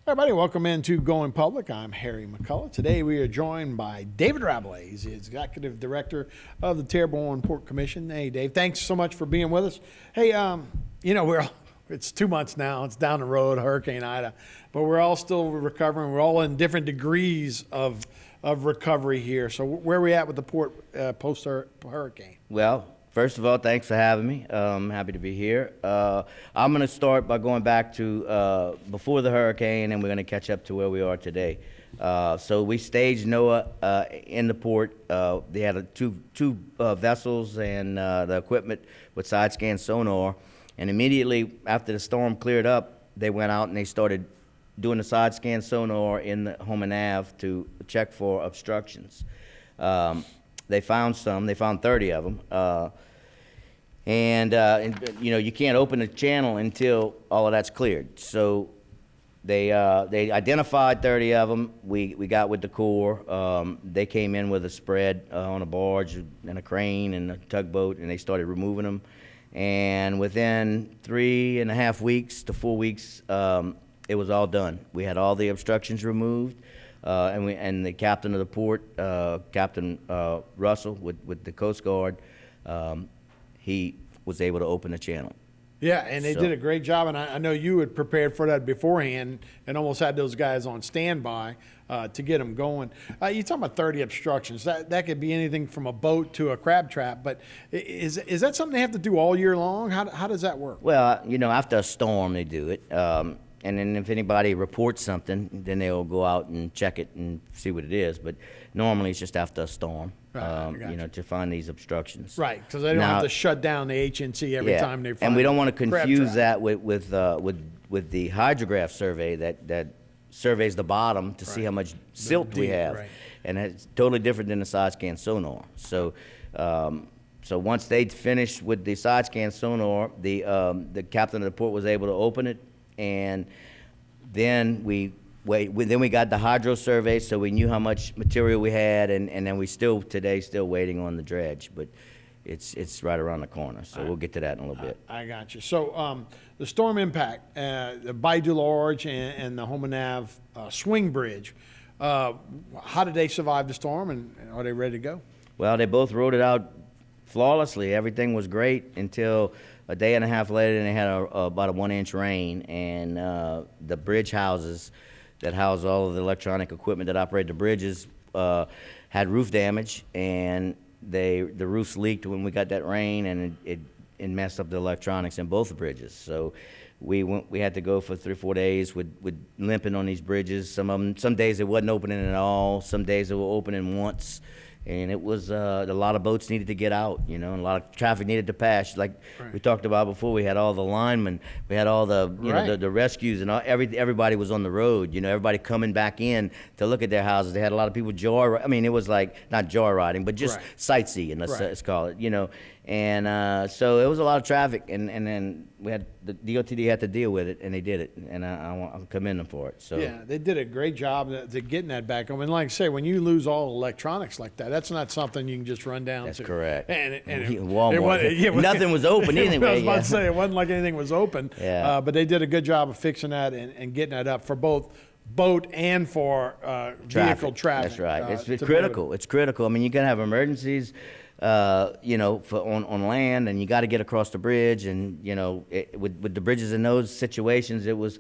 Everybody, welcome into Going Public. I'm Harry McCullough. Today we are joined by David Rabelais. He's the Executive Director of the Terrebonne Port Commission. Hey, Dave, thanks so much for being with us. Hey, it's 2 months now. It's down the road, Hurricane Ida, but we're all still recovering. We're all in different degrees of recovery here. So where are we at with the port post-hurricane? Well, first of all, thanks for having me. I'm happy to be here. I'm going to start by going back to before the hurricane, and we're going to catch up to where we are today. So we staged NOAA in the port. They had two vessels and the equipment with side scan sonar. And immediately after the storm cleared up, they went out and they started doing the side scan sonar in the home and nav to check for obstructions. They found some. They found 30 of them. And you can't open the channel until all of that's cleared. So they identified 30 of them. We got with the Corps. They came in with a spread on a barge and a crane and a tugboat, and they started removing them. And within 3.5 weeks to 4 weeks, it was all done. We had all the obstructions removed. And the captain of the port, Captain Russell, with the Coast Guard, he was able to open the channel. Yeah, and they did a great job, and I know you had prepared for that beforehand and almost had those guys on standby to get them going. You're talking about 30 obstructions. That could be anything from a boat to a crab trap, but is that something they have to do all year long? How does that work? Well, after a storm, they do it. And then if anybody reports something, then they'll go out and check it and see what it is. But normally it's just after a storm, right, to find these obstructions. Right, because they don't have to shut down the HNC every time they find. And we don't want to confuse that with the hydrograph survey that surveys the bottom to see how much silt we have. Right. And it's totally different than the side scan sonar. So once they finished with the side scan sonar, the captain of the port was able to open it. And then we got the hydro survey, so we knew how much material we had, and then we still waiting on the dredge, but it's right around the corner, so we'll get to that in a little bit. I got you. So the storm impact, the Bay du Large and the Home and Nav swing bridge, how did they survive the storm, and are they ready to go? Well, they both rode it out flawlessly. Everything was great until a day and a half later, and they had about a 1-inch rain, and the bridge houses that house all of the electronic equipment that operate the bridges had roof damage, and the roofs leaked when we got that rain, and it messed up the electronics in both the bridges. So we had to go for 3 or 4 days with limping on these bridges. Some days it wasn't opening at all. Some days it were opening once. And it was a lot of boats needed to get out, and a lot of traffic needed to pass. Like we talked about before, we had all the linemen, we had all the the rescues, and everybody was on the road. Everybody coming back in to look at their houses. They had a lot of people it was like not joyriding, but just sightseeing. Let's call it. And so it was a lot of traffic, and then we had the DOTD had to deal with it, and they did it, and I commend them for it. So yeah, they did a great job to getting that back. I mean, like I say, when you lose all electronics like that, that's not something you can just run down That's to. correct. And Walmart, nothing was open anyway. I was about to say, it wasn't like anything was open. Yeah. But they did a good job of fixing that and getting that up for both boat and for vehicle traffic. That's right. It's critical. It's critical. I mean, you can have emergencies. On land, and you got to get across the bridge, and with the bridges in those situations, it was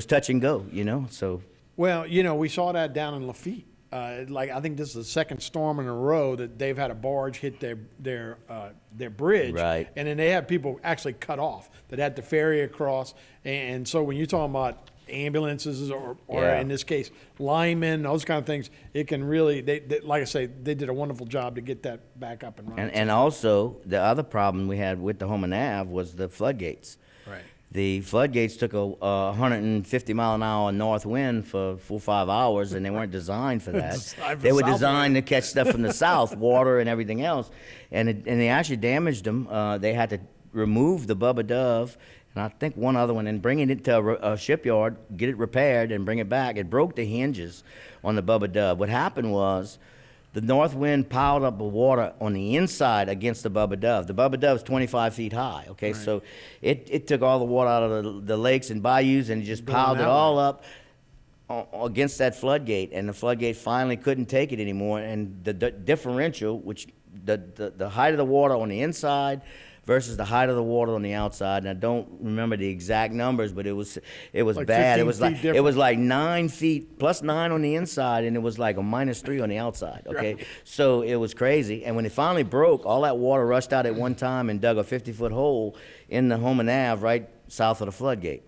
touch and go, So well, we saw that down in Lafitte. I think this is the second storm in a row that they've had a barge hit their bridge, right? And then they had people actually cut off that had to ferry across. And so when you're talking about ambulances or in this case linemen, those kind of things, it can really they like I say, they did a wonderful job to get that back up and running. And also the other problem we had with the Home and Nav was the floodgates. Right. The floodgates took a 150 mile an hour north wind for 4 or 5 hours, and they weren't designed for that. They were designed to catch stuff from the south, water and everything else, and they actually damaged them. They had to remove the Bubba Dove, and I think one other one, and bring it into a shipyard, get it repaired, and bring it back. It broke the hinges on the Bubba Dove. What happened was the north wind piled up the water on the inside against the Bubba Dove. The Bubba Dove's 25 feet high, okay? Right. So it took all the water out of the lakes and bayous and just piled it all up. against that floodgate, and the floodgate finally couldn't take it anymore, and the differential, which the height of the water on the inside versus the height of the water on the outside, and I don't remember the exact numbers, but it was Like bad. 15 feet It was difference. like 9 feet plus 9 on the inside, and it was like a -3 on the outside. Okay, Right. so it was crazy. And when it finally broke, all that water rushed out at one time and dug a 50-foot hole in the Homan Ave right south of the floodgate.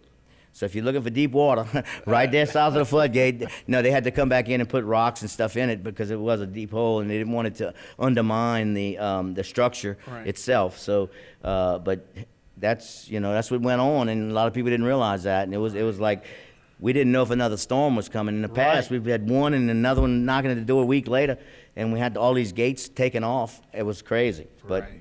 So if you're looking for deep water, right there south of the floodgate, they had to come back in and put rocks and stuff in it because it was a deep hole, and they didn't want it to undermine the structure Right. itself. So, but that's what went on, and a lot of people didn't realize that, and it was like we didn't know if another storm was coming. In the past, Right. we've had one and another one knocking at the door a week later, and we had all these gates taken off. It was crazy, but. Right.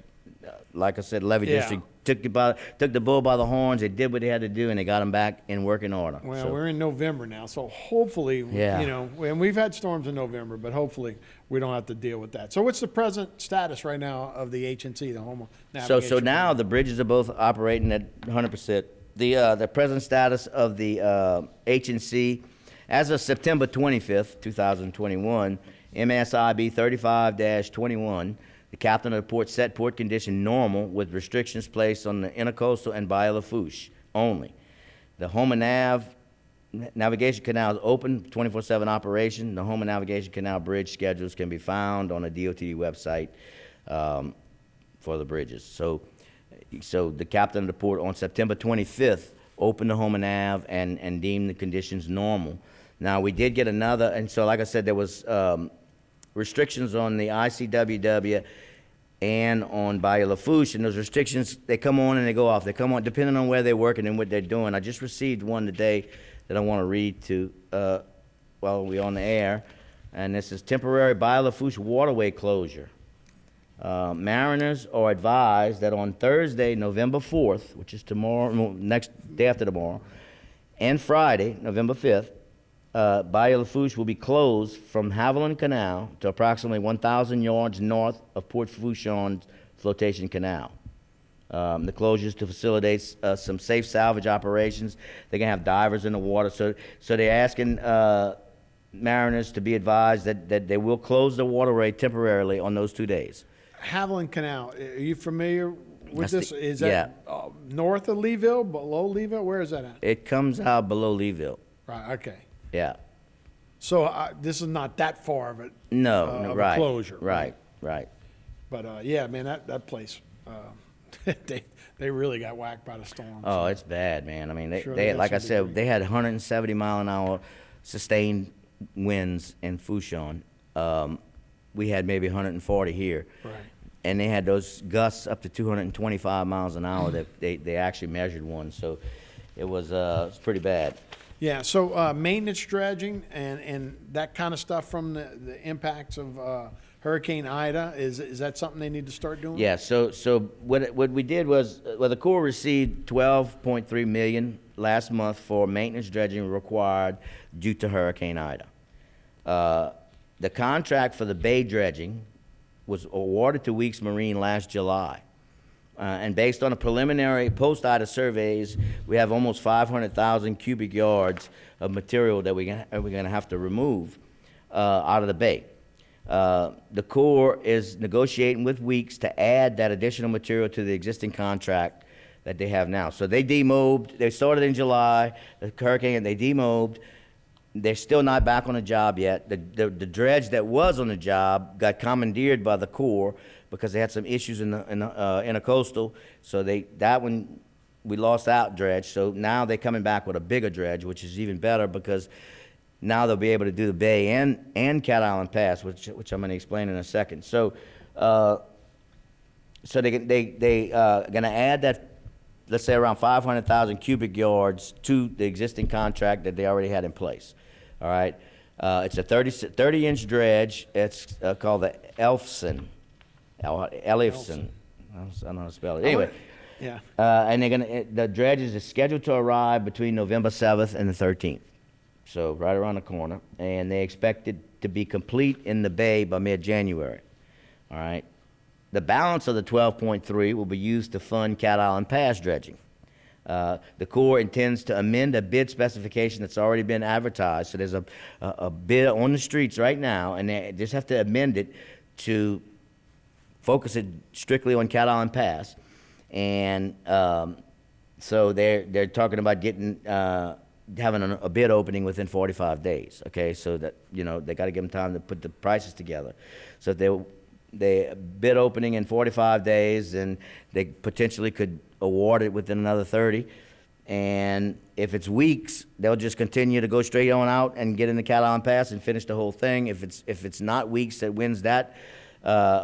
Like I said, Levee Yeah. District took the bull by the horns. They did what they had to do, and they got them back in working order. Well, So, we're in November now, so hopefully, Yeah. and we've had storms in November, but hopefully we don't have to deal with that. So what's the present status right now of the H&C, the Homo so Navigation? now the bridges are both operating at 100%. The present status of the H&C, as of September 25th, 2021, MSIB 35-21. The captain of the port set port condition normal with restrictions placed on the intercoastal and Bayou Lafourche only. The Homan Ave Navigation Canal is open, 24/7 operation. The Homan Navigation Canal bridge schedules can be found on the DOT website for the bridges. So the captain of the port on September 25th opened the Homan Ave and deemed the conditions normal. Now, we did get another, and so like I said, there was restrictions on the ICWW and on Bayou Lafourche, and those restrictions, they come on and they go off. They come on depending on where they're working and what they're doing. I just received one today that I want to read to while we're on the air, and this is temporary Bayou Lafourche waterway closure. Mariners are advised that on Thursday, November 4th, which is tomorrow, next day after tomorrow, and Friday, November 5th, Bayou Lafourche will be closed from Haviland Canal to approximately 1,000 yards north of Port Fourchon's flotation canal. The closures to facilitate some safe salvage operations. They're going to have divers in the water. So they're asking mariners to be advised that they will close the waterway temporarily on those 2 days. Haviland Canal, are you familiar with That's this? Is that north of Leeville, below Leeville? Where is that at? It comes out below Leeville. Right, okay. Yeah. So this is not that far of it. No, of a right. closure. Right. But yeah, man, that place, they really got whacked by the storm. Oh, it's bad, man. I mean, Sure, they that's like I a said, degree. they had 170 mile an hour sustained winds in Fourchon. We had maybe 140 here. Right. And they had those gusts up to 225 miles an hour that they actually measured one. So it was pretty bad. Yeah, so maintenance dredging and that kind of stuff from the impacts of Hurricane Ida, is that something they need to start doing? Yeah, so what we did was, the Corps received $12.3 million last month for maintenance dredging required due to Hurricane Ida. The contract for the bay dredging was awarded to Weeks Marine last July. And based on the preliminary post-Ida surveys, we have almost 500,000 cubic yards of material that we're going to have to remove out of the bay. The Corps is negotiating with Weeks to add that additional material to the existing contract that they have now. So they demobed. They started in July, the hurricane, and they demobed. They're still not back on the job yet. The dredge that was on the job got commandeered by the Corps because they had some issues in the intercoastal. So that one, we lost out dredge. So now they're coming back with a bigger dredge, which is even better because now they'll be able to do the bay and Cat Island Pass, which I'm going to explain in a second. So they're going to add that, let's say around 500,000 cubic yards to the existing contract that they already had in place. All right, it's a 30-inch dredge. It's called the Elfson. Elfson. I don't know how to spell it. Anyway, Yeah. and the dredge is scheduled to arrive between November 7th and the 13th. So right around the corner, and they expect it to be complete in the bay by mid-January. All right. The balance of the 12.3 will be used to fund Cat Island Pass dredging. The Corps intends to amend a bid specification that's already been advertised. So there's a bid on the streets right now, and they just have to amend it to focus it strictly on Cat Island Pass. And so they're talking about getting having a bid opening within 45 days. Okay, so that they got to give them time to put the prices together. So if they bid opening in 45 days, and they potentially could award it within another 30. And if it's weeks, they'll just continue to go straight on out and get in the Cat Island Pass and finish the whole thing. If it's not weeks that wins that,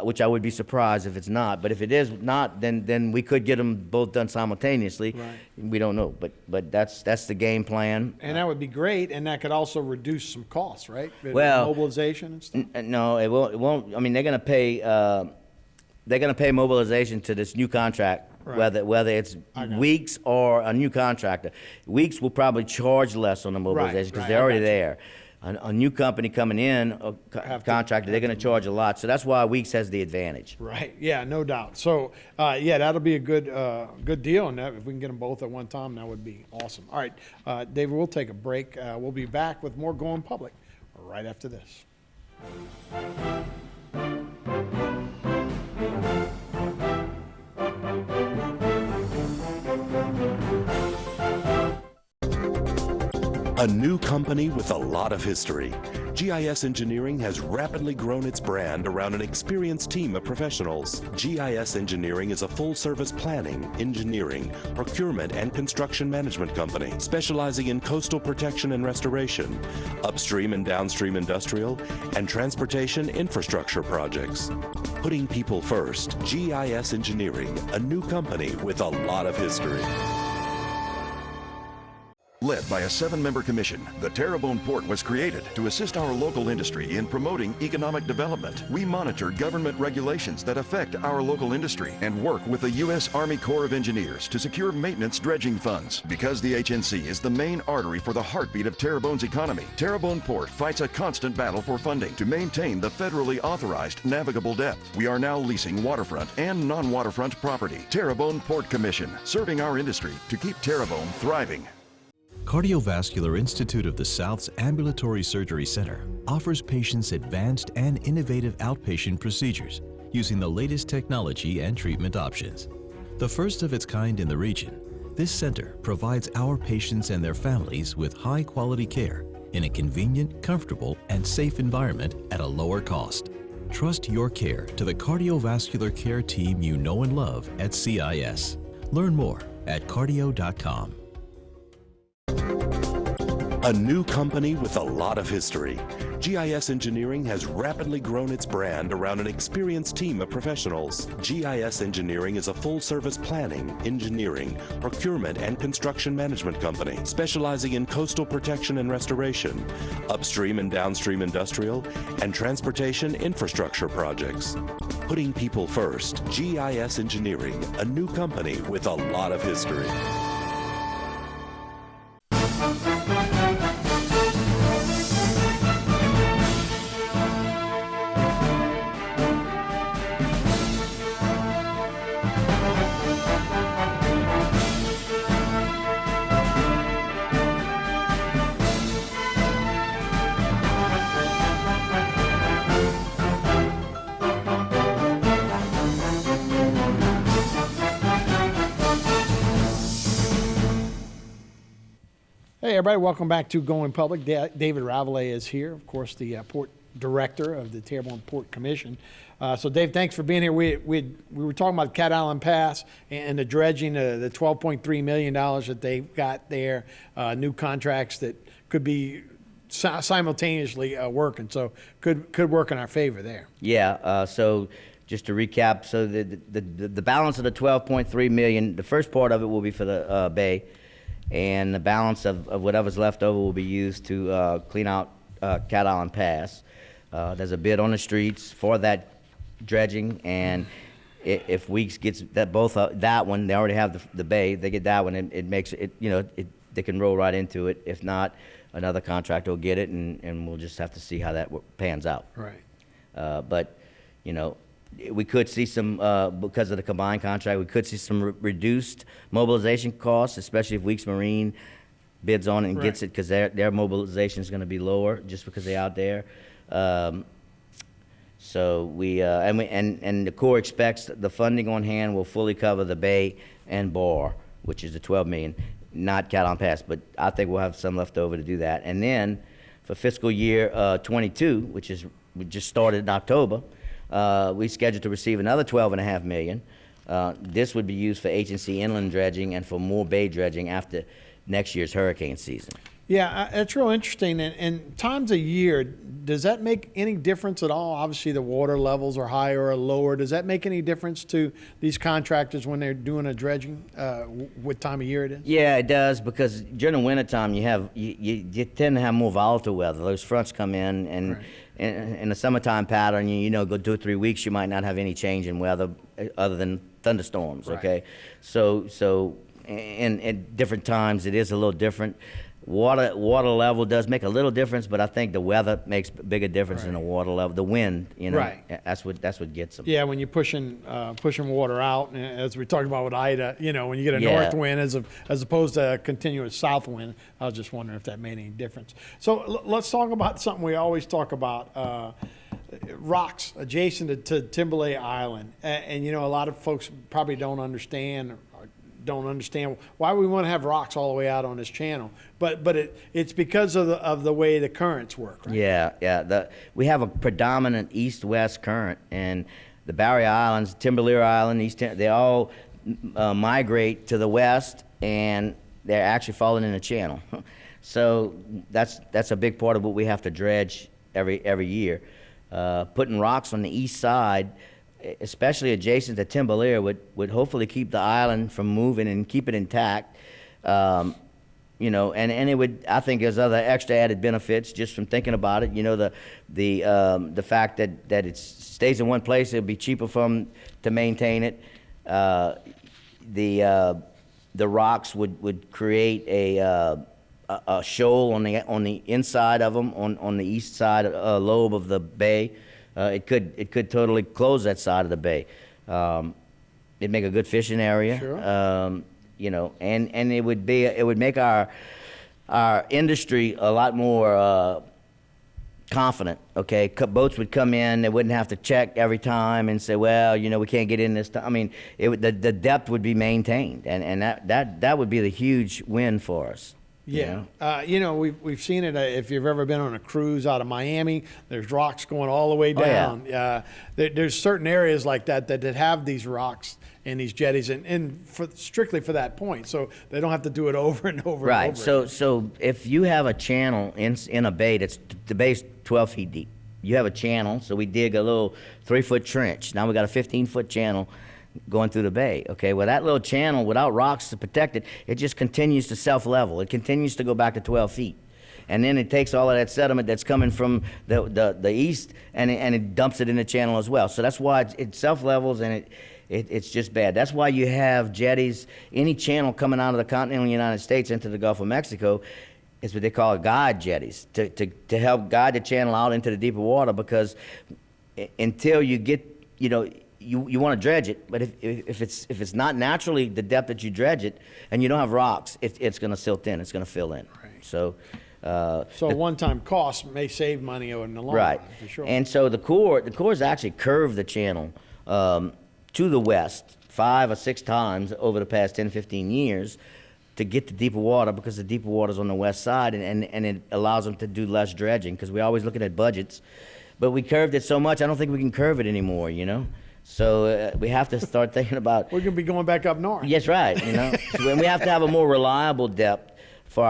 which I would be surprised if it's not. But if it is not, then we could get them both done simultaneously. Right. We don't know, but that's the game plan. And that would be great, and that could also reduce some costs, right? Well, mobilization and stuff. No, it won't. I mean, they're going to pay mobilization to this new contract. Right. Whether it's weeks or a new contractor. Weeks will probably charge less on the mobilization because they're already there. A new company coming in, contractor, they're going to charge a lot. So that's why Weeks has the advantage. Right. Yeah, no doubt. So, that'll be a good deal. And if we can get them both at one time, that would be awesome. All right, David, we'll take a break. We'll be back with more Going Public right after this. A new company with a lot of history, GIS Engineering has rapidly grown its brand around an experienced team of professionals. GIS Engineering is a full-service planning, engineering, procurement, and construction management company specializing in coastal protection and restoration, upstream and downstream industrial, and transportation infrastructure projects. Putting people first, GIS Engineering, a new company with a lot of history. Led by a 7-member commission, the Terrebonne Port was created to assist our local industry in promoting economic development. We monitor government regulations that affect our local industry and work with the U.S. Army Corps of Engineers to secure maintenance dredging funds. Because the HNC is the main artery for the heartbeat of Terrebonne's economy, Terrebonne Port fights a constant battle for funding to maintain the federally authorized navigable depth. We are now leasing waterfront and non-waterfront property. Terrebonne Port Commission, serving our industry to keep Terrebonne thriving. Cardiovascular Institute of the South's Ambulatory Surgery Center offers patients advanced and innovative outpatient procedures using the latest technology and treatment options. The first of its kind in the region, this center provides our patients and their families with high-quality care in a convenient, comfortable, and safe environment at a lower cost. Trust your care to the cardiovascular care team you know and love at CIS. Learn more at cardio.com. A new company with a lot of history, GIS Engineering has rapidly grown its brand around an experienced team of professionals. GIS Engineering is a full-service planning, engineering, procurement, and construction management company specializing in coastal protection and restoration, upstream and downstream industrial, and transportation infrastructure projects. Putting people first, GIS Engineering, a new company with a lot of history. Hey, everybody, welcome back to Going Public. David Ravelet is here, of course, the port director of the Terrebonne Port Commission. So, Dave, thanks for being here. We were talking about Cat Island Pass and the dredging, the $12.3 million that they've got there, new contracts that could be simultaneously working. So, could work in our favor there. Yeah, so just to recap, so the balance of the $12.3 million, the first part of it will be for the bay, and the balance of whatever's left over will be used to clean out Cat Island Pass. There's a bid on the streets for that dredging, and if Weeks gets that that one, they already have the bay. They get that one, and it makes it, they can roll right into it. If not, another contractor will get it, and we'll just have to see how that pans out. Right. But we could see some, because of the combined contract, we could see some reduced mobilization costs, especially if Weeks Marine bids on it and gets it, because their mobilization is going to be lower just because they're out there. So and the Corps expects the funding on hand will fully cover the bay and bar, which is the 12 million, not Catalan Pass, but I think we'll have some left over to do that. And then for fiscal year 22, which is we just started in October, we scheduled to receive another 12.5 million. This would be used for H&C inland dredging and for more bay dredging after next year's hurricane season. Yeah, it's real interesting. And times a year, does that make any difference at all? Obviously, the water levels are higher or lower. Does that make any difference to these contractors when they're doing a dredging? What time of year it is? Yeah, it does, because during the wintertime you tend to have more volatile weather. Those fronts come in, and in the summertime pattern, you know, go 2 or 3 weeks, you might not have any change in weather other than thunderstorms. Okay, so and at different times it is a little different. Water level does make a little difference, but I think the weather makes a bigger difference than the water level. The wind, you know, that's what gets them. Yeah, when you're pushing water out, and as we talked about with Ida, you know, when you get a north wind as opposed to a continuous south wind, I was just wondering if that made any difference. So let's talk about something we always talk about. Rocks adjacent to Timberlake Island, and you know, a lot of folks probably don't understand why we want to have rocks all the way out on this channel, but it's because of the way the currents work, right? Yeah. We have a predominant east-west current, and the Barrier Islands, Timberlake Island, they all migrate to the west, and they're actually falling in the channel. So that's a big part of what we have to dredge every year. Putting rocks on the east side, especially adjacent to Timberlake, would hopefully keep the island from moving and keep it intact. You know, and it would, I think there's other extra added benefits just from thinking about it. You know, the fact that it stays in one place, it'll be cheaper to maintain it. The rocks would create a shoal on the inside of them, on the east side lobe of the bay. It could totally close that side of the bay. It'd make a good fishing area. Sure. You know, and it would make our industry a lot more confident. Okay, boats would come in, they wouldn't have to check every time and say, well, you know, we can't get in this time. I mean, the depth would be maintained, and that would be the huge win for us. Yeah, you know, we've seen it. If you've ever been on a cruise out of Miami, there's rocks going all the way down. Oh, yeah. There's certain areas like that have these rocks and these jetties, and strictly for that point, so they don't have to do it over and over. Right. And over. So if you have a channel in a bay the bay's 12 feet deep, you have a channel. So we dig a little 3-foot trench. Now we got a 15-foot channel going through the bay. Okay, well, that little channel, without rocks to protect it, it just continues to self-level. It continues to go back to 12 feet. And then it takes all of that sediment that's coming from the east, and it dumps it in the channel as well. So that's why it self-levels, and it's just bad. That's why you have jetties. Any channel coming out of the continental United States into the Gulf of Mexico is what they call guide jetties, to help guide the channel out into the deeper water, because until you get, you know, you want to dredge it, but if it's not naturally the depth that you dredge it, and you don't have rocks, it's going to silt in, it's going to fill in. Right. So a one-time cost may save money in the long run, for sure. And so the Corps actually curved the channel to the west 5 or 6 times over the past 10, 15 years to get to deeper water, because the deeper water is on the west side, and it allows them to do less dredging, because we're always looking at budgets. But we curved it so much, I don't think we can curve it anymore, you know? So we have to start thinking about... We're going to be going back up north. Yes, right, you know? So we have to have a more reliable depth for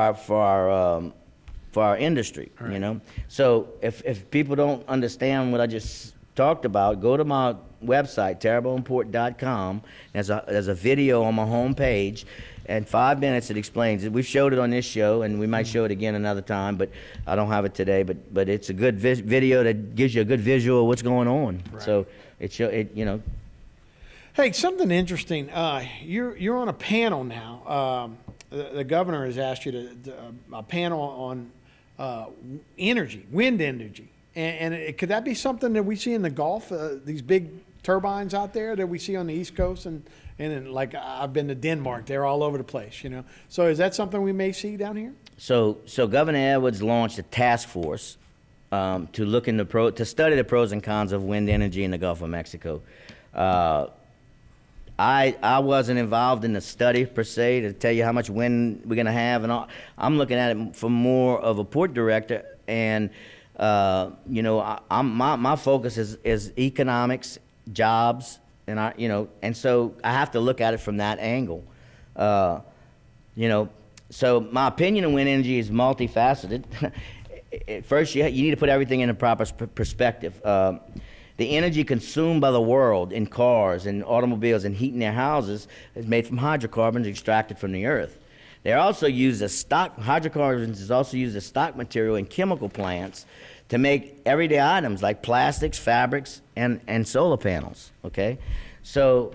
our industry, you know? So if people don't understand what I just talked about, go to my website, terrebonneport.com. There's a video on my homepage, and 5 minutes it explains it. We've showed it on this show, and we might show it again another time, but I don't have it today. But it's a good video that gives you a good visual of what's going on. Right. So you know. Hey, something interesting. You're on a panel now. The governor has asked you to a panel on energy, wind energy, and could that be something that we see in the Gulf? These big turbines out there that we see on the East Coast, and then, like, I've been to Denmark, they're all over the place, you know. So is that something we may see down here? So Governor Edwards launched a task force to look into to study the pros and cons of wind energy in the Gulf of Mexico. I wasn't involved in the study per se to tell you how much wind we're going to have, and all. I'm looking at it from more of a port director, and you know, my focus is economics, jobs, and and so I have to look at it from that angle. You know, so my opinion on wind energy is multifaceted. First, you need to put everything in a proper perspective. The energy consumed by the world in cars and automobiles and heating their houses is made from hydrocarbons extracted from the earth. They're also used as stock. Hydrocarbons is also used as stock material in chemical plants to make everyday items like plastics, fabrics, and solar panels. Okay, so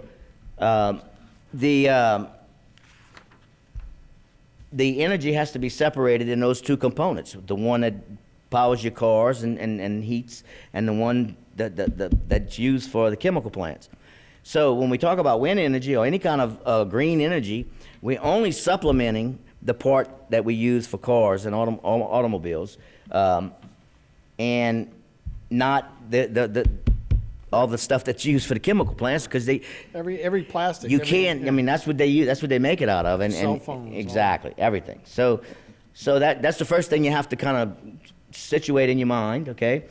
the energy has to be separated in those two components: the one that powers your cars and heats, and the one that's used for the chemical plants. So when we talk about wind energy or any kind of green energy, we're only supplementing the part that we use for cars and automobiles, and not all the stuff that's used for the chemical plants, because every plastic. You can't. Yeah. I mean, that's what they use. That's what they make it out of, and cell phones. Exactly, everything. So that's the first thing you have to kind of situate in your mind. Okay.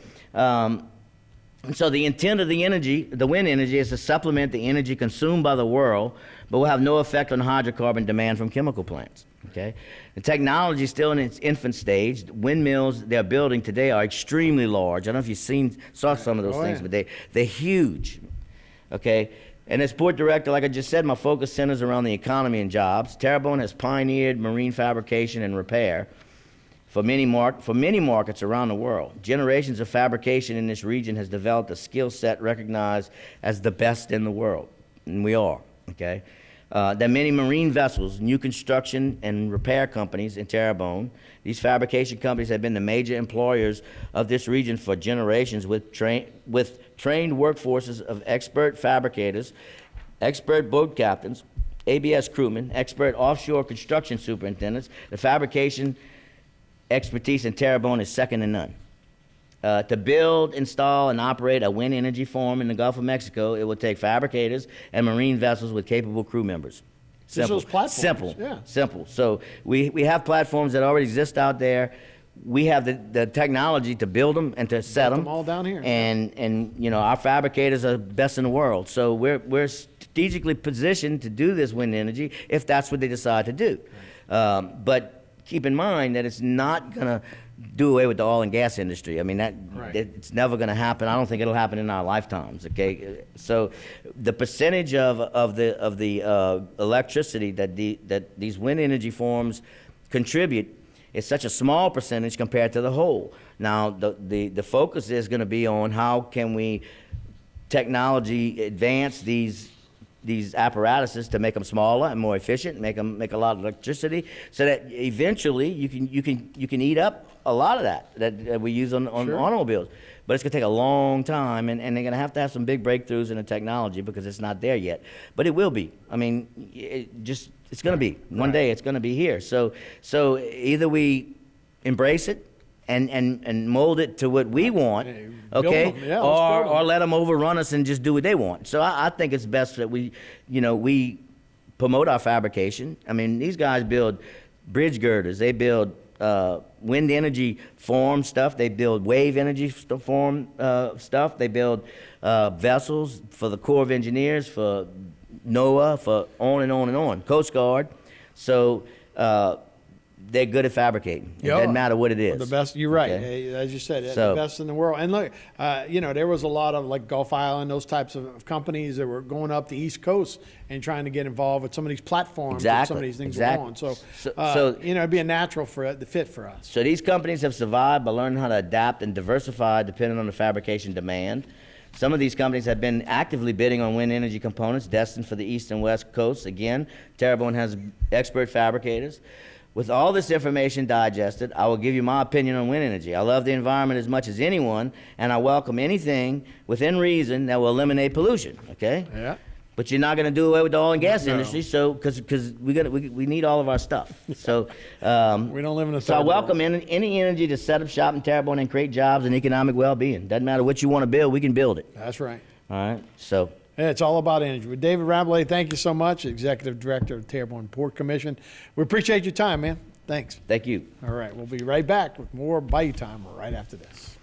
And so the intent of the wind energy, is to supplement the energy consumed by the world, but will have no effect on hydrocarbon demand from chemical plants. Okay, the technology is still in its infant stage. Windmills they're building today are extremely large. I don't know if you've saw some of those things, but they're huge. Okay, and as port director, like I just said, my focus centers around the economy and jobs. Terrebonne has pioneered marine fabrication and repair for many markets around the world. Generations of fabrication in this region has developed a skill set recognized as the best in the world, and we are. Okay. There are many marine vessels, new construction and repair companies in Terrebonne. These fabrication companies have been the major employers of this region for generations, with trained workforces of expert fabricators, expert boat captains, ABS crewmen, expert offshore construction superintendents. The fabrication expertise in Terrebonne is second to none. To build, install, and operate a wind energy farm in the Gulf of Mexico, it will take fabricators and marine vessels with capable crew members. Simple. Those platforms. Simple. Yeah. Simple. So we have platforms that already exist out there. We have the technology to build them and to set them all down here. And you know, our fabricators are best in the world. So we're strategically positioned to do this wind energy if that's what they decide to do. But keep in mind that it's not going to do away with the oil and gas industry. I mean, it's never going to happen. I don't think it'll happen in our lifetimes. Okay, so the percentage of the electricity that these wind energy farms contribute is such a small percentage compared to the whole. Now, the focus is going to be on how can we technology advance these apparatuses to make them smaller and more efficient, make a lot of electricity, so that eventually you can eat up a lot of that we use on Sure. automobiles. But it's going to take a long time, and they're going to have some big breakthroughs in the technology because it's not there yet. But it will be. I mean, it's going to be. One day it's going to be here. So either we embrace it and mold it to what we want, okay, or let them overrun us and just do what they want. So I think it's best that we promote our fabrication. I mean, these guys build bridge girders. They build wind energy form stuff. They build wave energy form stuff. They build vessels for the Corps of Engineers, for NOAA, for on and on and on, Coast Guard. So they're good at fabricating. It doesn't matter what it is. The best. You're right. Okay? As you said, the best in the world. And look, there was a lot of like Gulf Island, those types of companies that were going up the East Coast and trying to get involved with some of these platforms that some of these things were on. So it'd be a natural fit for us. So these companies have survived by learning how to adapt and diversify depending on the fabrication demand. Some of these companies have been actively bidding on wind energy components destined for the East and West Coasts. Again, Terrebonne has expert fabricators. With all this information digested, I will give you my opinion on wind energy. I love the environment as much as anyone, and I welcome anything within reason that will eliminate pollution, okay? Yeah. But you're not going to do away with the oil and gas No. industry, so because we need all of our stuff. So We don't live in a so I third welcome world. any energy to set up shop in Terrebonne and create jobs and economic well-being. Doesn't matter what you want to build, we can build it. That's right. All right. So Yeah, it's all about energy. With David Rabelais, thank you so much, Executive Director of the Terrebonne Port Commission. We appreciate your time, man. Thanks. thank you. All right, we'll be right back with more Bayou Time right after this.